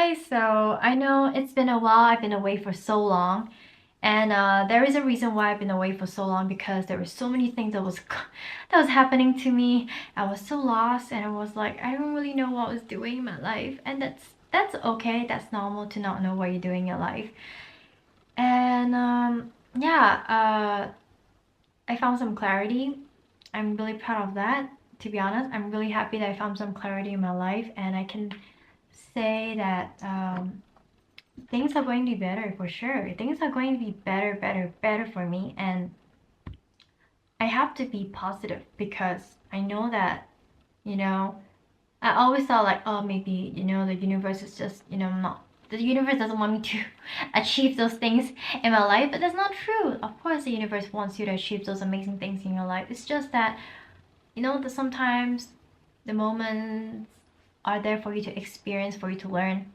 guys, so I know it's been a while. I've been away for so long, and there is a reason why I've been away for so long because there were so many things that was happening to me. I was so lost, and I was like, I don't really know what I was doing in my life, and that's okay. That's normal to not know what you're doing in your life. And yeah, I found some clarity. I'm really proud of that. To be honest, I'm really happy that I found some clarity in my life, and I can say that things are going to be better for sure. Things are going to be better, better, better for me, and I have to be positive because I know that, you know, I always thought like, oh, maybe, the universe is just, not, the universe doesn't want me to achieve those things in my life, but that's not true. Of course, the universe wants you to achieve those amazing things in your life. It's just that, that sometimes the moments are there for you to experience, for you to learn.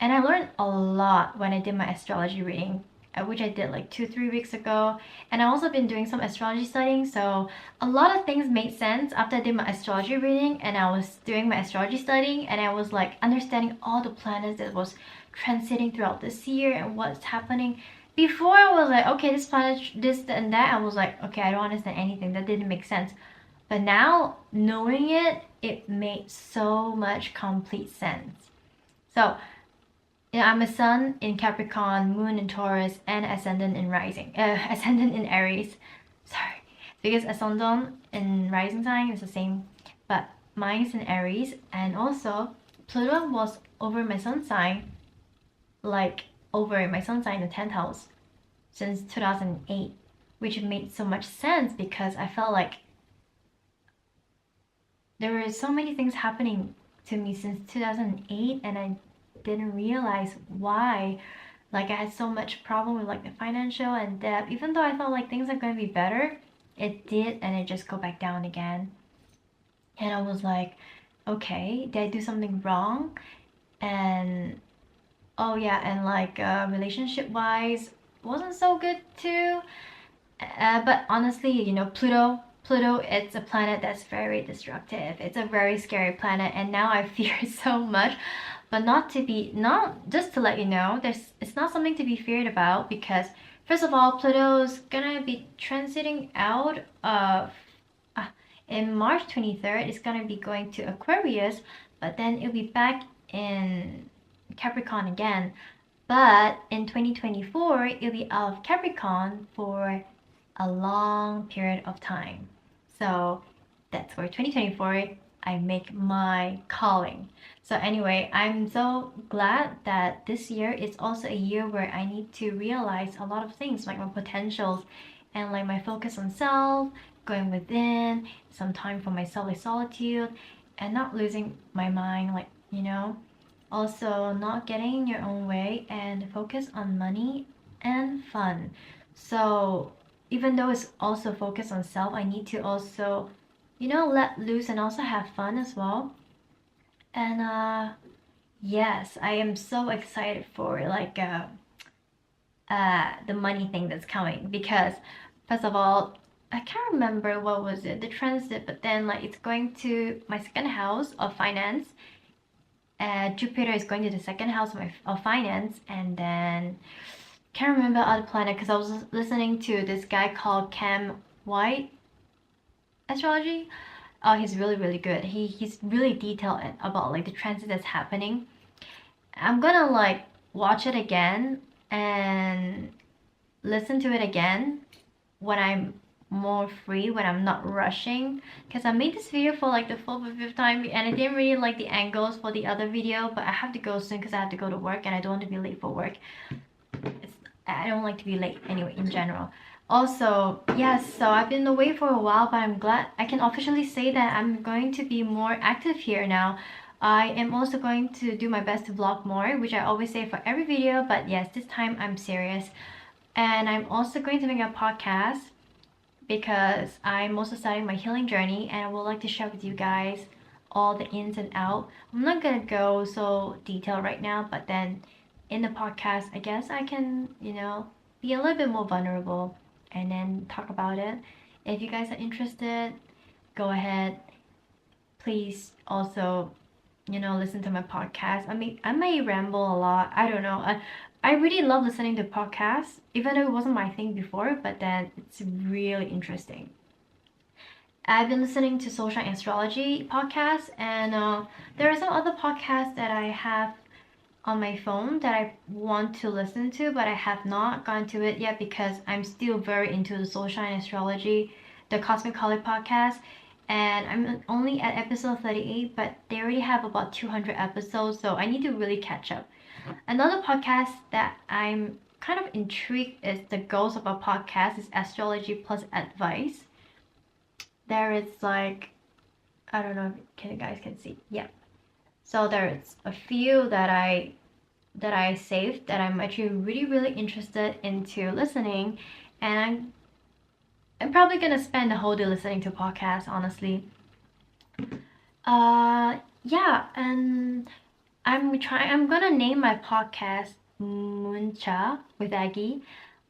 And I learned a lot when I did my astrology reading, which I did like 2, 3 weeks ago. And I also been doing some astrology studying, so a lot of things made sense after I did my astrology reading and I was doing my astrology studying, and I was like understanding all the planets that was transiting throughout this year and what's happening. Before I was like, okay, this planet, this and that. I was like, okay, I don't understand anything. That didn't make sense. But now knowing it, it made so much complete sense. So I'm a sun in Capricorn, moon in Taurus, and ascendant in rising. Ascendant in Aries. Sorry, because ascendant in rising sign is the same, but mine is in Aries, and also Pluto was over my sun sign, like over my sun sign in the 10th house since 2008, which made so much sense because I felt like there were so many things happening to me since 2008, and I didn't realize why. Like I had so much problem with like the financial and debt. Even though I thought like things are going to be better, it did, and it just go back down again. And I was like, okay, did I do something wrong? And oh yeah, and like relationship wise wasn't so good too. But honestly, Pluto, it's a planet that's very destructive. It's a very scary planet, and now I fear it so much. But not just to let you know, it's not something to be feared about because first of all, Pluto's gonna be transiting out of uh, in March 23rd. It's gonna be going to Aquarius, but then it'll be back in Capricorn again. But in 2024, it'll be out of Capricorn for a long period of time. So that's where 2024 I make my calling. So anyway, I'm so glad that this year is also a year where I need to realize a lot of things like my potentials and like my focus on self, going within, some time for myself like solitude, and not losing my mind, like, also not getting in your own way and focus on money and fun. So even though it's also focused on self, I need to also, let loose and also have fun as well. And yes, I am so excited for like the money thing that's coming because first of all, I can't remember what was it, the transit, but then like it's going to my second house of finance. Jupiter is going to the second house of finance, and then can't remember other planet because I was listening to this guy called Cam White astrology. Oh, he's really really good. He's really detailed about like the transit that's happening. I'm gonna like watch it again and listen to it again when I'm more free, when I'm not rushing, because I made this video for like the fourth or fifth time and I didn't really like the angles for the other video, but I have to go soon because I have to go to work and I don't want to be late for work. I don't like to be late anyway in general. Also, yes, so I've been away for a while, but I'm glad I can officially say that I'm going to be more active here now. I am also going to do my best to vlog more, which I always say for every video, but yes, this time I'm serious. And I'm also going to make a podcast because I'm also starting my healing journey and I would like to share with you guys all the ins and out. I'm not gonna go so detailed right now, but then in the podcast, I guess I can, be a little bit more vulnerable and then talk about it. If you guys are interested, go ahead. Please also listen to my podcast. I mean, I may ramble a lot. I don't know. I really love listening to podcasts, even though it wasn't my thing before, but then it's really interesting. I've been listening to social astrology podcasts, and there are some other podcasts that I have on my phone that I want to listen to, but I have not gone to it yet because I'm still very into the social and astrology, the Cosmic Color podcast, and I'm only at episode 38, but they already have about 200 episodes, so I need to really catch up. Another podcast that I'm kind of intrigued is the goals of a podcast is astrology plus advice. There is like, I don't know if you guys can see. Yeah. So there's a few that I saved that I'm actually really interested into listening, and I'm probably gonna spend the whole day listening to podcasts, honestly. Yeah, and I'm gonna name my podcast Mooncha with Aggie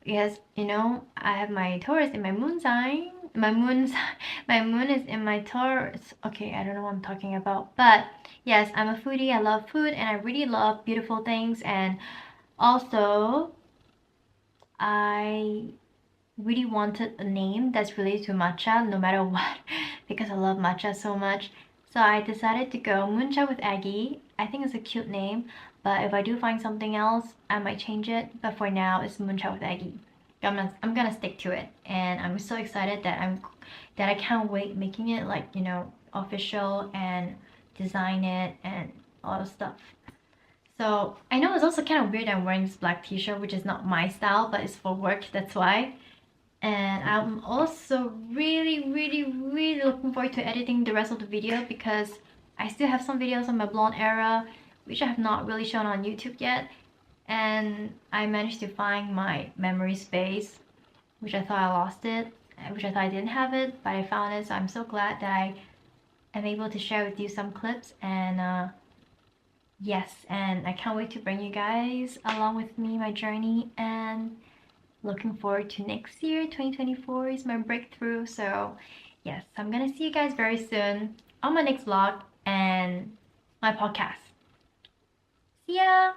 because I have my Taurus in my moon sign. My moon is in my Taurus. Okay, I don't know what I'm talking about, but yes, I'm a foodie. I love food and I really love beautiful things, and also I really wanted a name that's related to matcha no matter what because I love matcha so much. So I decided to go Mooncha with Aggie. I think it's a cute name, but if I do find something else, I might change it. But for now, it's Mooncha with Aggie. I'm gonna stick to it, and I'm so excited that I can't wait making it like official and design it and all the stuff. So I know it's also kind of weird I'm wearing this black t-shirt, which is not my style, but it's for work, that's why. And I'm also really looking forward to editing the rest of the video because I still have some videos on my blonde era which I have not really shown on YouTube yet, and I managed to find my memory space, which I thought I lost it, which I thought I didn't have it, but I found it, so I'm so glad that I am able to share with you some clips. And yes, and I can't wait to bring you guys along with me my journey, and looking forward to next year. 2024 is my breakthrough. So yes, I'm gonna see you guys very soon on my next vlog and my podcast. See ya!